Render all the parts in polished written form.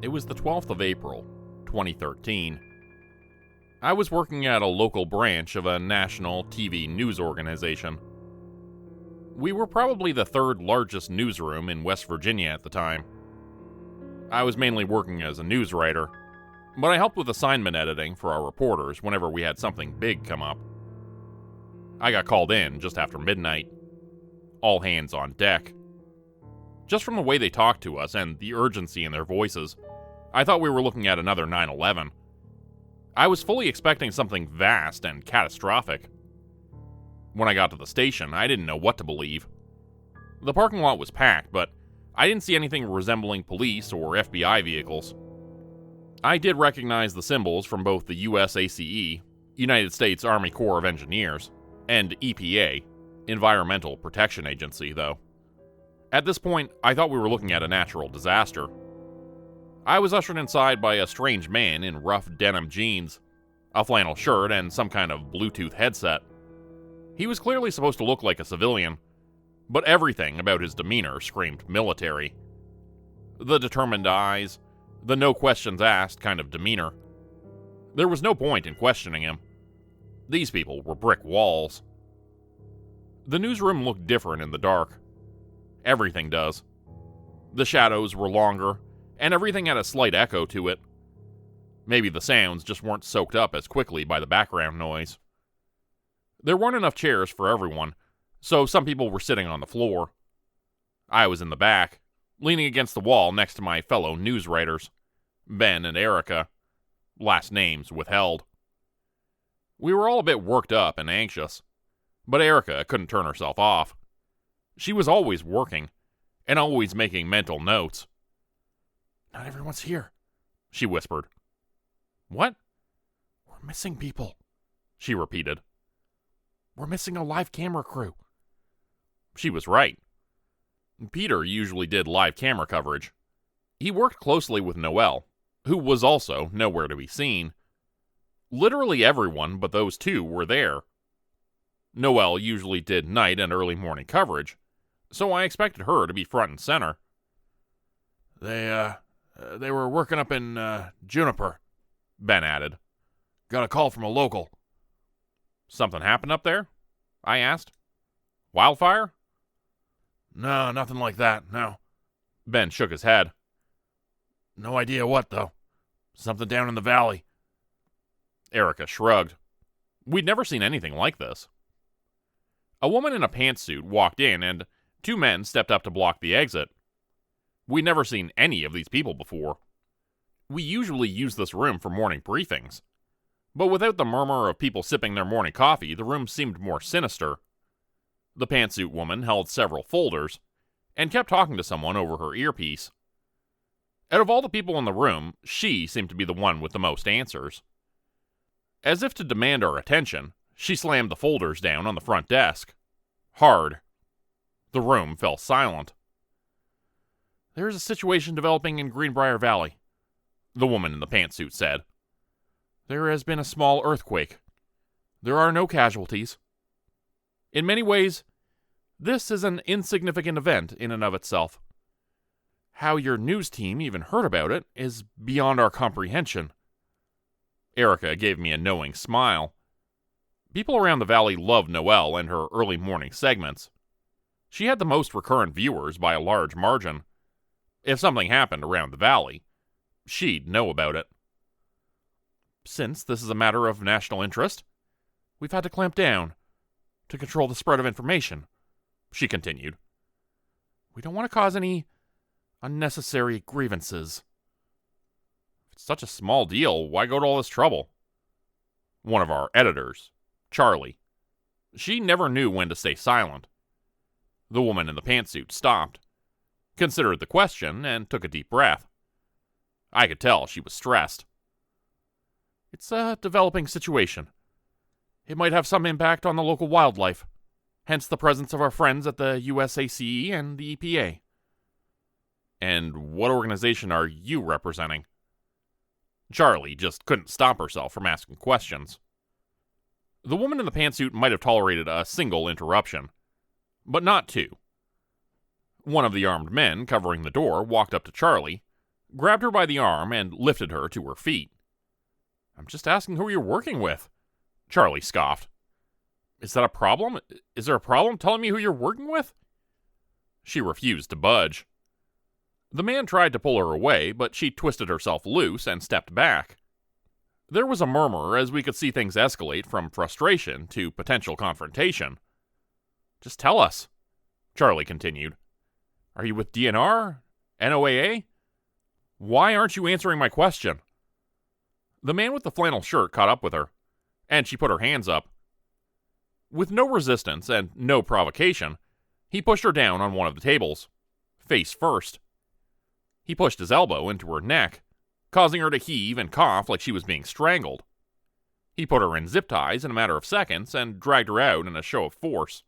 It was the 12th of April, 2013. I was working at a local branch of a national TV news organization. We were probably the third largest newsroom in West Virginia at the time. I was mainly working as a news writer, but I helped with assignment editing for our reporters whenever we had something big come up. I got called in just after midnight. All hands on deck. Just from the way they talked to us and the urgency in their voices, I thought we were looking at another 9/11. I was fully expecting something vast and catastrophic. When I got to the station, I didn't know what to believe. The parking lot was packed, but I didn't see anything resembling police or FBI vehicles. I did recognize the symbols from both the USACE, United States Army Corps of Engineers, and EPA, Environmental Protection Agency, though. At this point, I thought we were looking at a natural disaster. I was ushered inside by a strange man in rough denim jeans, a flannel shirt, and some kind of Bluetooth headset. He was clearly supposed to look like a civilian, but everything about his demeanor screamed military. The determined eyes, the no questions asked kind of demeanor. There was no point in questioning him. These people were brick walls. The newsroom looked different in the dark. Everything does. The shadows were longer, and everything had a slight echo to it. Maybe the sounds just weren't soaked up as quickly by the background noise. There weren't enough chairs for everyone, so some people were sitting on the floor. I was in the back, leaning against the wall next to my fellow news writers, Ben and Erica, last names withheld. We were all a bit worked up and anxious, but Erica couldn't turn herself off. She was always working, and always making mental notes. "Not everyone's here," she whispered. "What?" "We're missing people," she repeated. "We're missing a live camera crew." She was right. Peter usually did live camera coverage. He worked closely with Noelle, who was also nowhere to be seen. Literally everyone but those two were there. Noelle usually did night and early morning coverage, so I expected her to be front and center. They were working up in Juniper," Ben added. "Got a call from a local." "Something happened up there?" I asked. "Wildfire?" "No, nothing like that, no." Ben shook his head. "No idea what, though. Something down in the valley." Erica shrugged. We'd never seen anything like this. A woman in a pantsuit walked in, and two men stepped up to block the exit. We'd never seen any of these people before. We usually use this room for morning briefings, but without the murmur of people sipping their morning coffee, the room seemed more sinister. The pantsuit woman held several folders, and kept talking to someone over her earpiece. Out of all the people in the room, she seemed to be the one with the most answers. As if to demand our attention, she slammed the folders down on the front desk. Hard. The room fell silent. "There is a situation developing in Greenbrier Valley," the woman in the pantsuit said. "There has been a small earthquake. There are no casualties. In many ways, this is an insignificant event in and of itself. How your news team even heard about it is beyond our comprehension." Erica gave me a knowing smile. People around the valley loved Noelle and her early morning segments. She had the most recurrent viewers by a large margin. If something happened around the valley, she'd know about it. "Since this is a matter of national interest, we've had to clamp down to control the spread of information," she continued. "We don't want to cause any unnecessary grievances." "If it's such a small deal, why go to all this trouble?" One of our editors, Charlie. She never knew when to stay silent. The woman in the pantsuit stopped, considered the question, and took a deep breath. I could tell she was stressed. "It's a developing situation. It might have some impact on the local wildlife, hence the presence of our friends at the USACE and the EPA." "And what organization are you representing?" Charlie just couldn't stop herself from asking questions. The woman in the pantsuit might have tolerated a single interruption, but not two. One of the armed men covering the door walked up to Charlie, grabbed her by the arm, and lifted her to her feet. "I'm just asking who you're working with," Charlie scoffed. "Is that a problem? Is there a problem telling me who you're working with?" She refused to budge. The man tried to pull her away, but she twisted herself loose and stepped back. There was a murmur as we could see things escalate from frustration to potential confrontation. "Just tell us," Charlie continued. "Are you with DNR? NOAA? Why aren't you answering my question?" The man with the flannel shirt caught up with her, and she put her hands up. With no resistance and no provocation, he pushed her down on one of the tables, face first. He pushed his elbow into her neck, causing her to heave and cough like she was being strangled. He put her in zip ties in a matter of seconds and dragged her out in a show of force.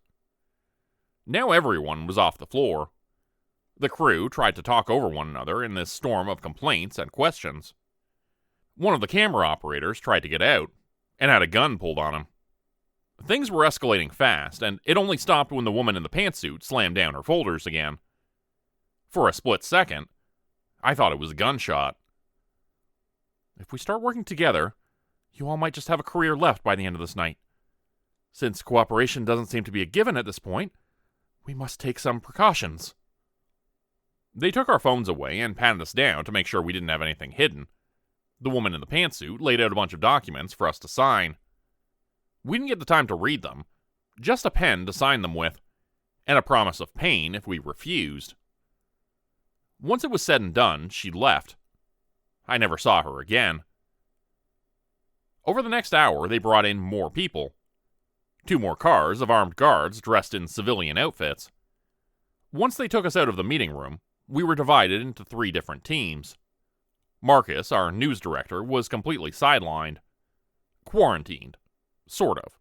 Now everyone was off the floor. The crew tried to talk over one another in this storm of complaints and questions. One of the camera operators tried to get out, and had a gun pulled on him. Things were escalating fast, and it only stopped when the woman in the pantsuit slammed down her folders again. For a split second, I thought it was a gunshot. "If we start working together, you all might just have a career left by the end of this night. Since cooperation doesn't seem to be a given at this point, we must take some precautions." They took our phones away and patted us down to make sure we didn't have anything hidden. The woman in the pantsuit laid out a bunch of documents for us to sign. We didn't get the time to read them, just a pen to sign them with, and a promise of pain if we refused. Once it was said and done, she left. I never saw her again. Over the next hour, they brought in more people. 2 more cars of armed guards dressed in civilian outfits. Once they took us out of the meeting room, we were divided into 3 different teams. Marcus, our news director, was completely sidelined. Quarantined. Sort of.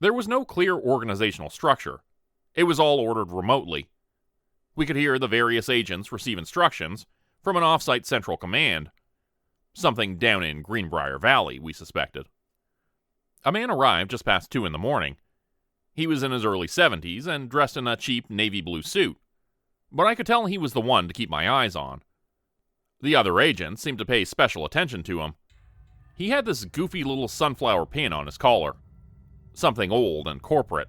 There was no clear organizational structure. It was all ordered remotely. We could hear the various agents receive instructions from an off-site central command. Something down in Greenbrier Valley, we suspected. A man arrived just past 2 in the morning. He was in his early 70s and dressed in a cheap navy blue suit, but I could tell he was the one to keep my eyes on. The other agents seemed to pay special attention to him. He had this goofy little sunflower pin on his collar. Something old and corporate.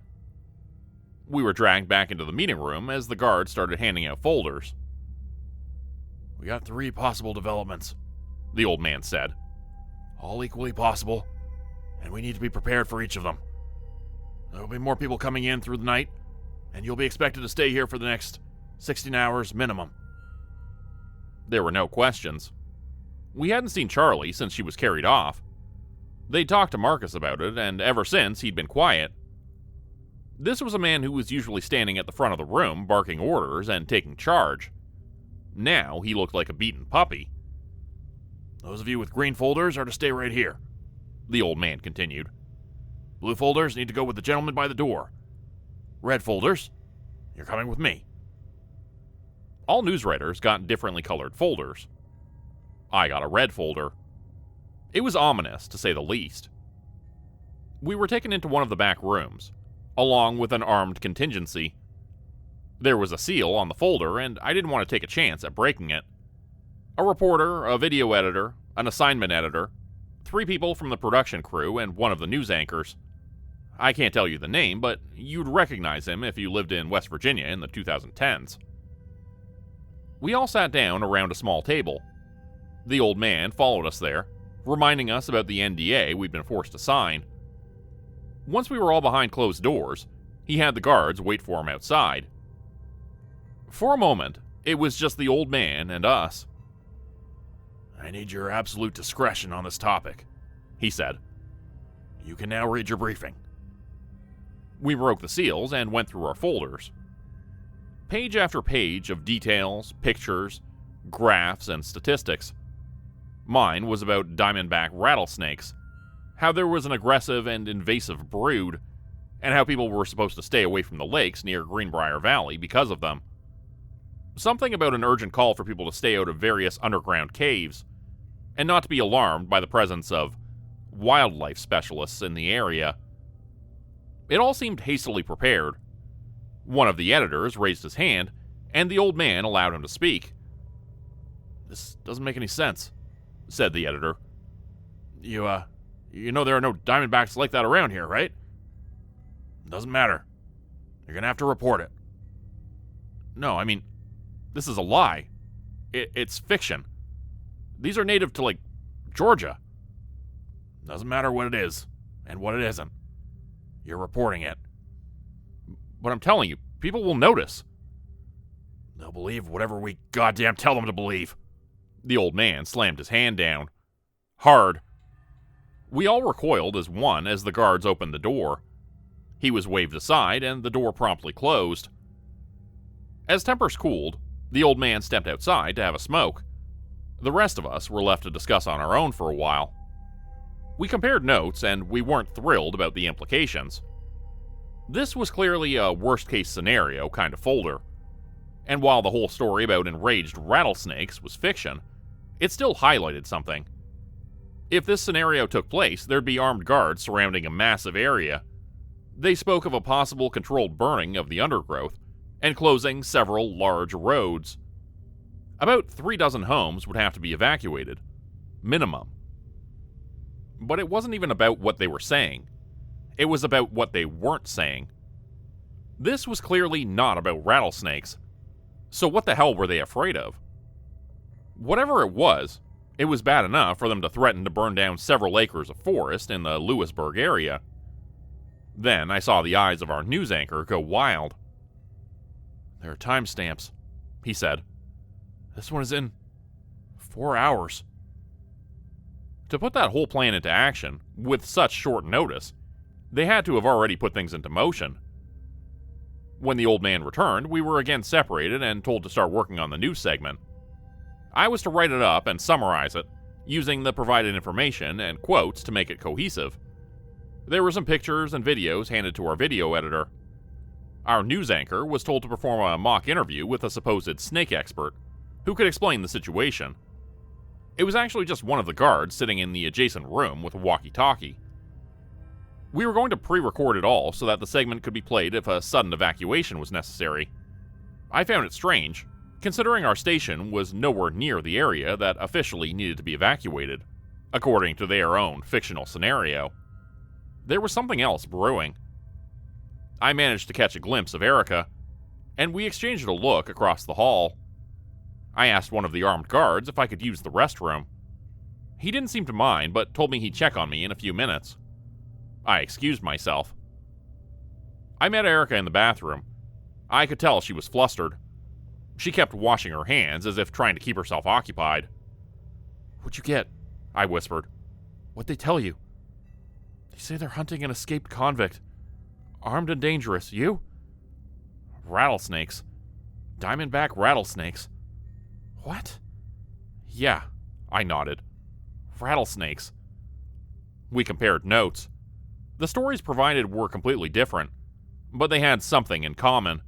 We were dragged back into the meeting room as the guards started handing out folders. "We got 3 possible developments," the old man said. "All equally possible, and we need to be prepared for each of them. There will be more people coming in through the night, and you'll be expected to stay here for the next 16 hours minimum." There were no questions. We hadn't seen Charlie since she was carried off. They'd talked to Marcus about it, and ever since he'd been quiet. This was a man who was usually standing at the front of the room, barking orders and taking charge. Now he looked like a beaten puppy. "Those of you with green folders are to stay right here," the old man continued. "Blue folders need to go with the gentleman by the door. Red folders, you're coming with me." All newswriters got differently colored folders. I got a red folder. It was ominous, to say the least. We were taken into one of the back rooms, along with an armed contingency. There was a seal on the folder, and I didn't want to take a chance at breaking it. A reporter, a video editor, an assignment editor, 3 people from the production crew, and one of the news anchors. I can't tell you the name, but you'd recognize him if you lived in West Virginia in the 2010s. We all sat down around a small table. The old man followed us there, reminding us about the NDA we'd been forced to sign. Once we were all behind closed doors, he had the guards wait for him outside. For a moment, it was just the old man and us. "I need your absolute discretion on this topic," he said. "You can now read your briefing." We broke the seals and went through our folders. Page after page of details, pictures, graphs, and statistics. Mine was about diamondback rattlesnakes, how there was an aggressive and invasive brood, and how people were supposed to stay away from the lakes near Greenbrier Valley because of them. Something about an urgent call for people to stay out of various underground caves, and not to be alarmed by the presence of wildlife specialists in the area. It all seemed hastily prepared. One of the editors raised his hand, and the old man allowed him to speak. "This doesn't make any sense," said the editor. You know there are no Diamondbacks like that around here, right?" "Doesn't matter. You're gonna have to report it." "No, I mean, this is a lie. It's fiction. These are native to, like, Georgia." "Doesn't matter what it is, and what it isn't. You're reporting it." "But I'm telling you, people will notice." "They'll believe whatever we goddamn tell them to believe." The old man slammed his hand down. Hard. We all recoiled as one as the guards opened the door. He was waved aside, and the door promptly closed. As tempers cooled, the old man stepped outside to have a smoke. The rest of us were left to discuss on our own for a while. We compared notes, and we weren't thrilled about the implications. This was clearly a worst-case scenario kind of folder. And while the whole story about enraged rattlesnakes was fiction, it still highlighted something. If this scenario took place, there'd be armed guards surrounding a massive area. They spoke of a possible controlled burning of the undergrowth and closing several large roads. About 36 homes would have to be evacuated. Minimum. But it wasn't even about what they were saying. It was about what they weren't saying. This was clearly not about rattlesnakes. So what the hell were they afraid of? Whatever it was bad enough for them to threaten to burn down several acres of forest in the Lewisburg area. Then I saw the eyes of our news anchor go wild. "There are timestamps," he said. "This one is in 4 hours." To put that whole plan into action, with such short notice, they had to have already put things into motion. When the old man returned, we were again separated and told to start working on the news segment. I was to write it up and summarize it, using the provided information and quotes to make it cohesive. There were some pictures and videos handed to our video editor. Our news anchor was told to perform a mock interview with a supposed snake expert, who could explain the situation. It was actually just one of the guards sitting in the adjacent room with a walkie-talkie. We were going to pre-record it all so that the segment could be played if a sudden evacuation was necessary. I found it strange, considering our station was nowhere near the area that officially needed to be evacuated, according to their own fictional scenario. There was something else brewing. I managed to catch a glimpse of Erica, and we exchanged a look across the hall. I asked one of the armed guards if I could use the restroom. He didn't seem to mind, but told me he'd check on me in a few minutes. I excused myself. I met Erica in the bathroom. I could tell she was flustered. She kept washing her hands as if trying to keep herself occupied. "What'd you get?" I whispered. "What'd they tell you?" "They say they're hunting an escaped convict. Armed and dangerous. You?" "Rattlesnakes. Diamondback rattlesnakes." "What?" "Yeah," I nodded. "Rattlesnakes." We compared notes. The stories provided were completely different, but they had something in common.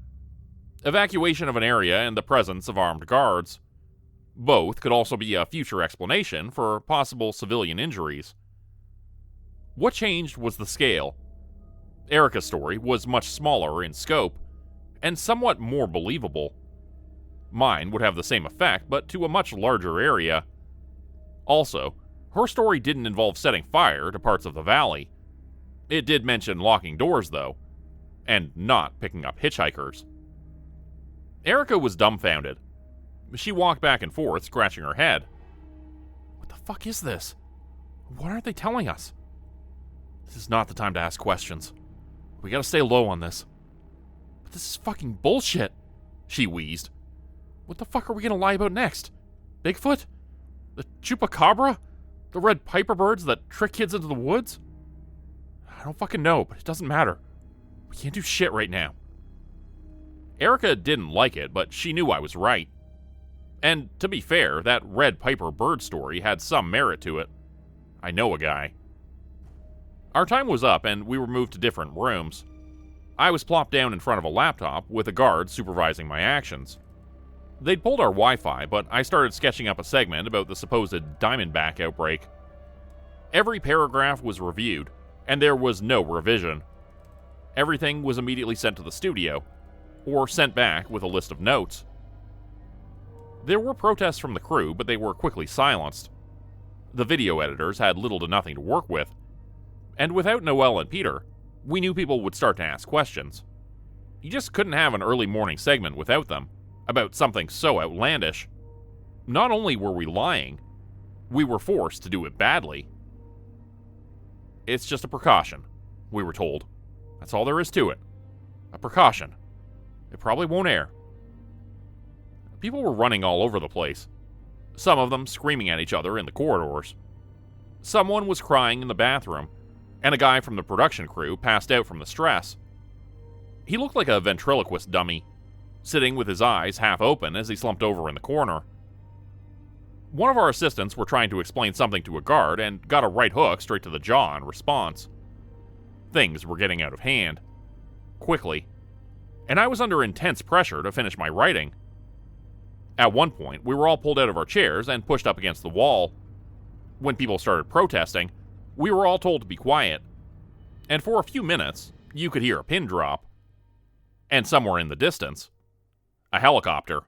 Evacuation of an area and the presence of armed guards. Both could also be a future explanation for possible civilian injuries. What changed was the scale. Erica's story was much smaller in scope, and somewhat more believable. Mine would have the same effect, but to a much larger area. Also, her story didn't involve setting fire to parts of the valley. It did mention locking doors, though, and not picking up hitchhikers. Erica was dumbfounded. She walked back and forth, scratching her head. "What the fuck is this? What aren't they telling us?" "This is not the time to ask questions. We gotta stay low on this." "But this is fucking bullshit," she wheezed. "What the fuck are we gonna lie about next? Bigfoot? The chupacabra? The red piper birds that trick kids into the woods? I don't fucking know, but it doesn't matter. We can't do shit right now." Erica didn't like it, but she knew I was right. And to be fair, that red piper bird story had some merit to it. I know a guy. Our time was up, and we were moved to different rooms. I was plopped down in front of a laptop with a guard supervising my actions. They'd pulled our Wi-Fi, but I started sketching up a segment about the supposed Diamondback outbreak. Every paragraph was reviewed, and there was no revision. Everything was immediately sent to the studio, or sent back with a list of notes. There were protests from the crew, but they were quickly silenced. The video editors had little to nothing to work with, and without Noel and Peter, we knew people would start to ask questions. You just couldn't have an early morning segment without them, about something so outlandish. Not only were we lying, we were forced to do it badly. It's just a precaution, we were told. That's all there is to it. A precaution. It probably won't air. People were running all over the place, some of them screaming at each other in the corridors. Someone was crying in the bathroom, and a guy from the production crew passed out from the stress. He looked like a ventriloquist dummy, sitting with his eyes half open as he slumped over in the corner. One of our assistants were trying to explain something to a guard and got a right hook straight to the jaw in response. Things were getting out of hand. Quickly. And I was under intense pressure to finish my writing. At one point, we were all pulled out of our chairs and pushed up against the wall. When people started protesting, we were all told to be quiet. And for a few minutes, you could hear a pin drop. And somewhere in the distance, a helicopter.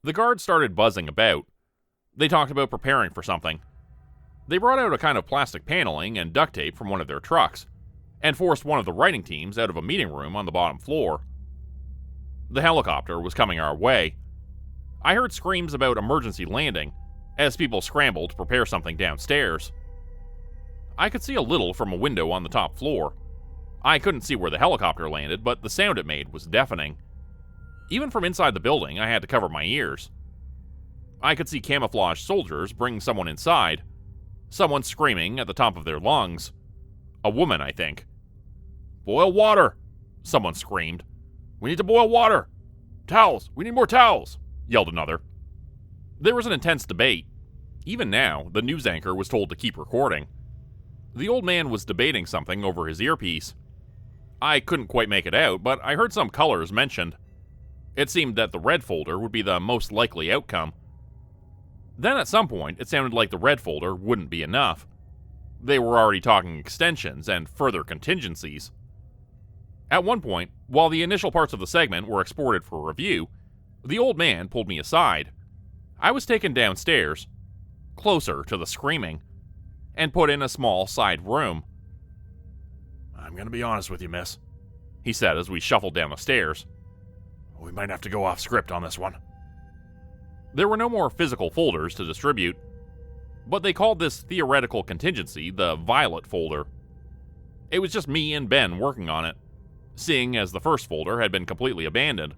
The guards started buzzing about. They talked about preparing for something. They brought out a kind of plastic paneling and duct tape from one of their trucks, and forced one of the writing teams out of a meeting room on the bottom floor. The helicopter was coming our way. I heard screams about emergency landing, as people scrambled to prepare something downstairs. I could see a little from a window on the top floor. I couldn't see where the helicopter landed, but the sound it made was deafening. Even from inside the building, I had to cover my ears. I could see camouflaged soldiers bring someone inside. Someone screaming at the top of their lungs. A woman, I think. "Boil water!" someone screamed. "We need to boil water! Towels! We need more towels!" yelled another. There was an intense debate. Even now, the news anchor was told to keep recording. The old man was debating something over his earpiece. I couldn't quite make it out, but I heard some colors mentioned. It seemed that the red folder would be the most likely outcome. Then at some point, it sounded like the red folder wouldn't be enough. They were already talking extensions and further contingencies. At one point, while the initial parts of the segment were exported for review, the old man pulled me aside. I was taken downstairs, closer to the screaming, and put in a small side room. "I'm gonna be honest with you, miss," he said as we shuffled down the stairs. "We might have to go off script on this one." There were no more physical folders to distribute, but they called this theoretical contingency the violet folder. It was just me and Ben working on it, seeing as the first folder had been completely abandoned,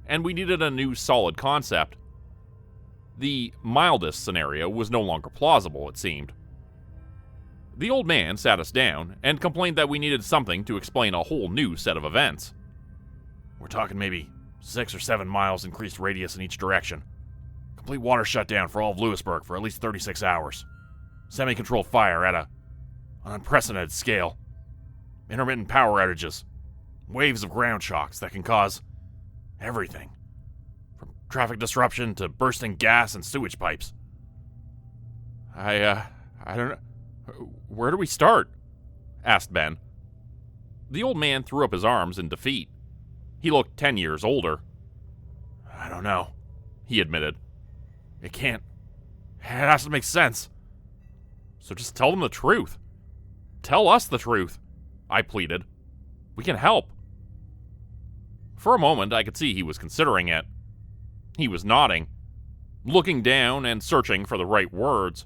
and we needed a new solid concept. The mildest scenario was no longer plausible, it seemed. The old man sat us down and complained that we needed something to explain a whole new set of events. "We're talking maybe 6 or 7 miles increased radius in each direction. Complete water shutdown for all of Lewisburg for at least 36 hours. Semi-controlled fire at an unprecedented scale. Intermittent power outages. Waves of ground shocks that can cause everything. From traffic disruption to bursting gas and sewage pipes." I don't know. "Where do we start?" asked Ben. The old man threw up his arms in defeat. He looked 10 years older. "I don't know," he admitted. It has to make sense." "So just tell them the truth. Tell us the truth," I pleaded. "We can help." For a moment, I could see he was considering it. He was nodding, looking down and searching for the right words.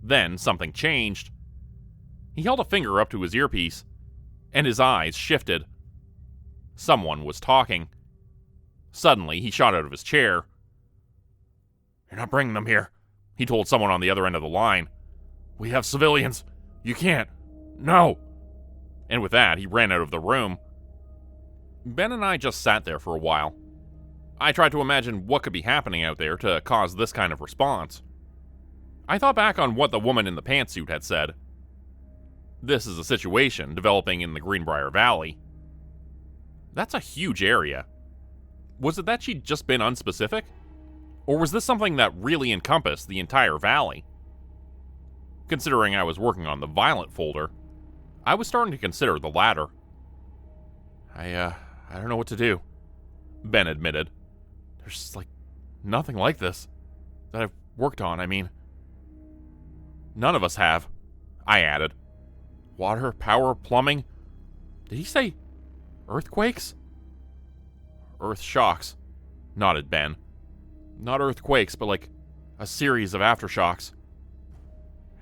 Then something changed. He held a finger up to his earpiece, and his eyes shifted. Someone was talking. Suddenly, he shot out of his chair. "You're not bringing them here," he told someone on the other end of the line. "We have civilians. You can't. No." And with that, he ran out of the room. Ben and I just sat there for a while. I tried to imagine what could be happening out there to cause this kind of response. I thought back on what the woman in the pantsuit had said. This is a situation developing in the Greenbrier Valley. That's a huge area. Was it that she'd just been unspecific? Or was this something that really encompassed the entire valley? Considering I was working on the violet folder, I was starting to consider the latter. I don't know what to do," Ben admitted. There's, nothing like this that I've worked on. I mean, none of us have, I added. Water, power, plumbing. Did he say earthquakes? Earth shocks, nodded Ben. Not earthquakes, but a series of aftershocks.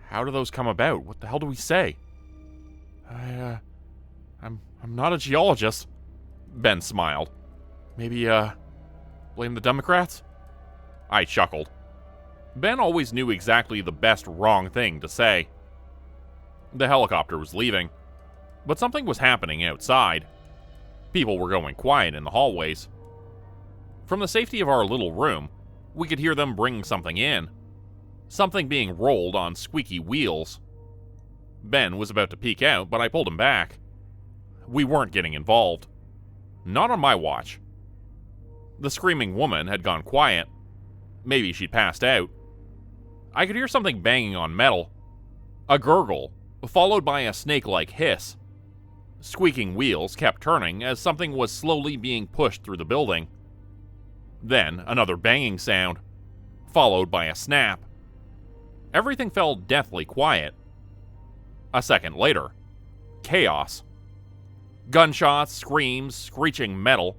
How do those come about? What the hell do we say? I'm not a geologist. Ben smiled. Maybe, blame the Democrats? I chuckled. Ben always knew exactly the best wrong thing to say. The helicopter was leaving, but something was happening outside. People were going quiet in the hallways. From the safety of our little room, we could hear them bringing something in. Something being rolled on squeaky wheels. Ben was about to peek out, but I pulled him back. We weren't getting involved. Not on my watch. The screaming woman had gone quiet. Maybe she'd passed out. I could hear something banging on metal. A gurgle, followed by a snake-like hiss. Squeaking wheels kept turning as something was slowly being pushed through the building. Then another banging sound, followed by a snap. Everything fell deathly quiet. A second later, chaos. Gunshots, screams, screeching metal,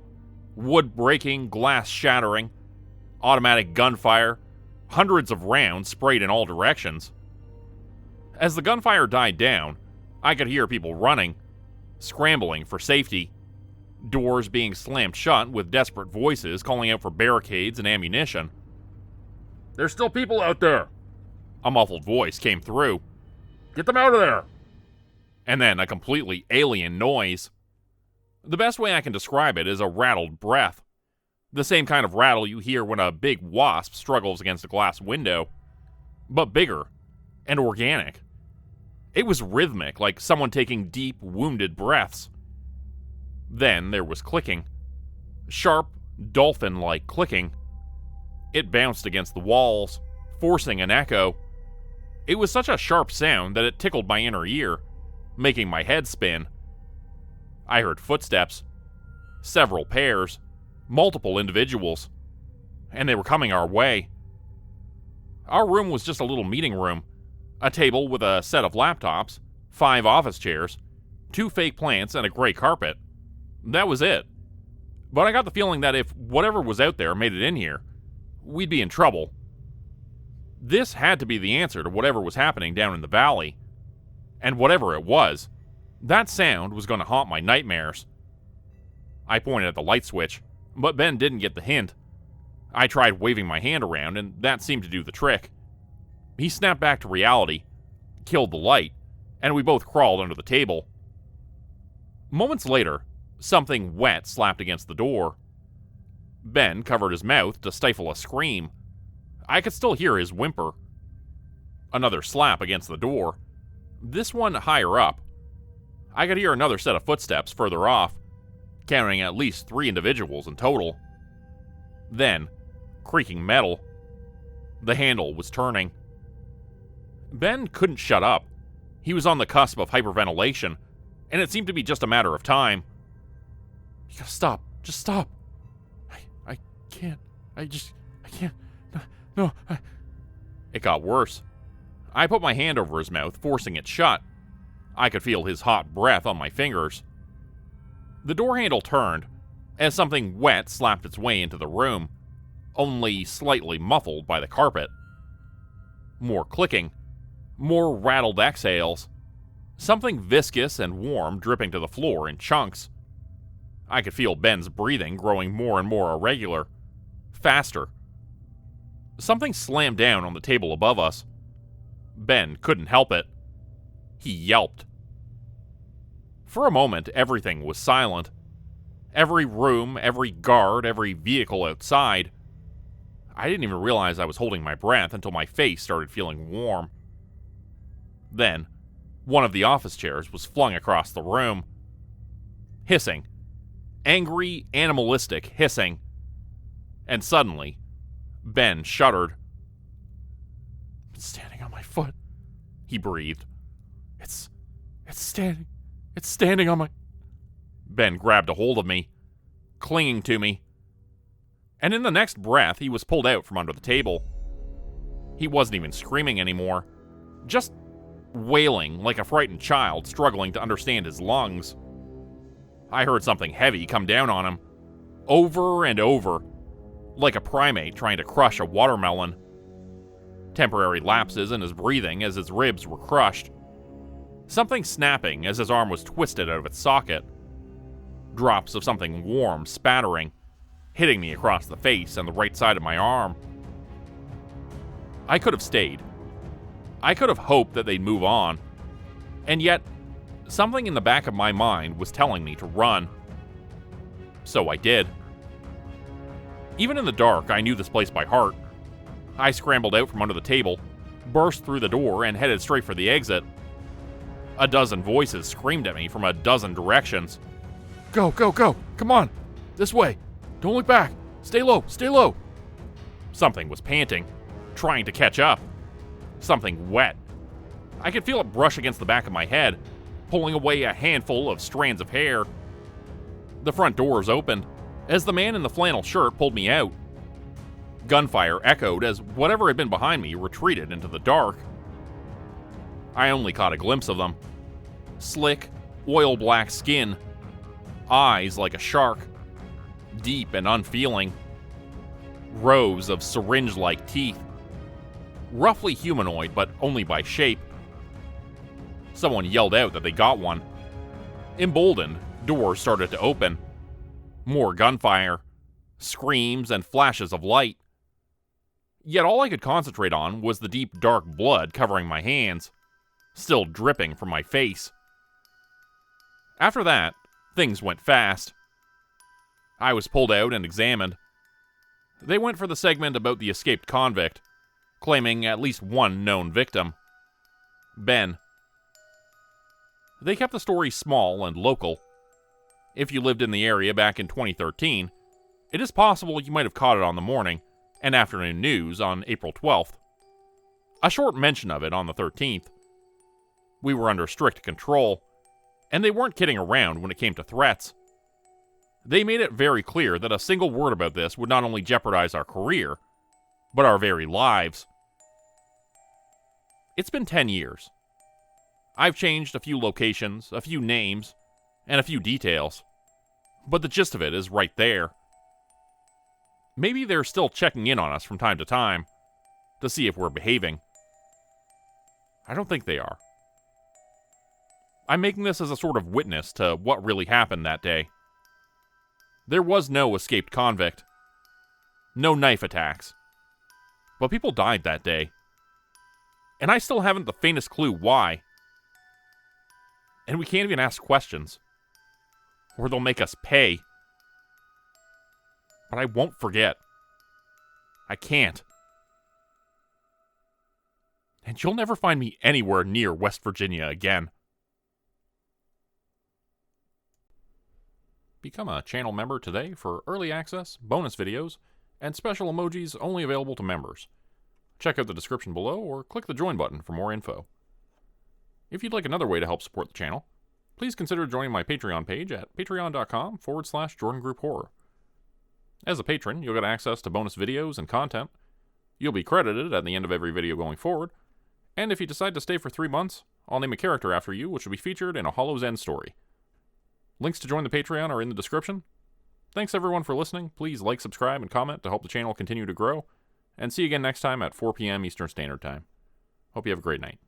wood breaking, glass shattering, automatic gunfire, hundreds of rounds sprayed in all directions. As the gunfire died down, I could hear people running, scrambling for safety, doors being slammed shut with desperate voices calling out for barricades and ammunition. There's still people out there! A muffled voice came through. Get them out of there! And then a completely alien noise. The best way I can describe it is a rattled breath. The same kind of rattle you hear when a big wasp struggles against a glass window, but bigger and organic. It was rhythmic, like someone taking deep, wounded breaths. Then there was clicking. Sharp, dolphin-like clicking. It bounced against the walls, forcing an echo. It was such a sharp sound that it tickled my inner ear, making my head spin. I heard footsteps. Several pairs. Multiple individuals. And they were coming our way. Our room was just a little meeting room. A table with a set of laptops, 5 office chairs, 2 fake plants, and a gray carpet. That was it. But I got the feeling that if whatever was out there made it in here, we'd be in trouble. This had to be the answer to whatever was happening down in the valley. And whatever it was, that sound was going to haunt my nightmares. I pointed at the light switch, but Ben didn't get the hint. I tried waving my hand around, and that seemed to do the trick. He snapped back to reality, killed the light, and we both crawled under the table. Moments later, something wet slapped against the door. Ben covered his mouth to stifle a scream. I could still hear his whimper. Another slap against the door, this one higher up. I could hear another set of footsteps further off, counting at least 3 individuals in total. Then, creaking metal. The handle was turning. Ben couldn't shut up. He was on the cusp of hyperventilation, and it seemed to be just a matter of time. You gotta stop. Just stop. I can't. I can't. No. It got worse. I put my hand over his mouth, forcing it shut. I could feel his hot breath on my fingers. The door handle turned, as something wet slapped its way into the room, only slightly muffled by the carpet. More clicking. More rattled exhales. Something viscous and warm dripping to the floor in chunks. I could feel Ben's breathing growing more and more irregular. Faster. Something slammed down on the table above us. Ben couldn't help it. He yelped. For a moment, everything was silent. Every room, every guard, every vehicle outside. I didn't even realize I was holding my breath until my face started feeling warm. Then, one of the office chairs was flung across the room. Hissing. Angry, animalistic hissing. And suddenly, Ben shuddered. It's standing on my foot, he breathed. It's standing on my... Ben grabbed a hold of me, clinging to me. And in the next breath, he was pulled out from under the table. He wasn't even screaming anymore, just wailing like a frightened child struggling to understand his lungs. I heard something heavy come down on him, over and over, like a primate trying to crush a watermelon. Temporary lapses in his breathing as his ribs were crushed. Something snapping as his arm was twisted out of its socket. Drops of something warm spattering, hitting me across the face and the right side of my arm. I could have stayed. I could have hoped that they'd move on. And yet, something in the back of my mind was telling me to run. So I did. Even in the dark, I knew this place by heart. I scrambled out from under the table, burst through the door, and headed straight for the exit. A dozen voices screamed at me from a dozen directions. "Go, go, go! Come on! This way! Don't look back! Stay low! Stay low!" Something was panting, trying to catch up. Something wet. I could feel it brush against the back of my head, pulling away a handful of strands of hair. The front doors opened as the man in the flannel shirt pulled me out. Gunfire echoed as whatever had been behind me retreated into the dark. I only caught a glimpse of them. Slick, oil-black skin, eyes like a shark, deep and unfeeling, rows of syringe-like teeth, roughly humanoid but only by shape. Someone yelled out that they got one. Emboldened, doors started to open. More gunfire, screams, and flashes of light. Yet all I could concentrate on was the deep, dark blood covering my hands, still dripping from my face. After that, things went fast. I was pulled out and examined. They went for the segment about the escaped convict, claiming at least one known victim, Ben. They kept the story small and local. If you lived in the area back in 2013, it is possible you might have caught it on the morning and afternoon news on April 12th. A short mention of it on the 13th. We were under strict control, and they weren't kidding around when it came to threats. They made it very clear that a single word about this would not only jeopardize our career, but our very lives. It's been 10 years. I've changed a few locations, a few names, and a few details, but the gist of it is right there. Maybe they're still checking in on us from time to time to see if we're behaving. I don't think they are. I'm making this as a sort of witness to what really happened that day. There was no escaped convict. No knife attacks. But people died that day. And I still haven't the faintest clue why. And we can't even ask questions. Or they'll make us pay. But I won't forget. I can't. And you'll never find me anywhere near West Virginia again. Become a channel member today for early access, bonus videos, and special emojis only available to members. Check out the description below or click the join button for more info. If you'd like another way to help support the channel, please consider joining my Patreon page at patreon.com/JordanGroupHorror. As a patron, you'll get access to bonus videos and content. You'll be credited at the end of every video going forward, and if you decide to stay for 3 months, I'll name a character after you which will be featured in a Hollow's End story. Links to join the Patreon are in the description. Thanks everyone for listening. Please like, subscribe, and comment to help the channel continue to grow. And see you again next time at 4 p.m. Eastern Standard Time. Hope you have a great night.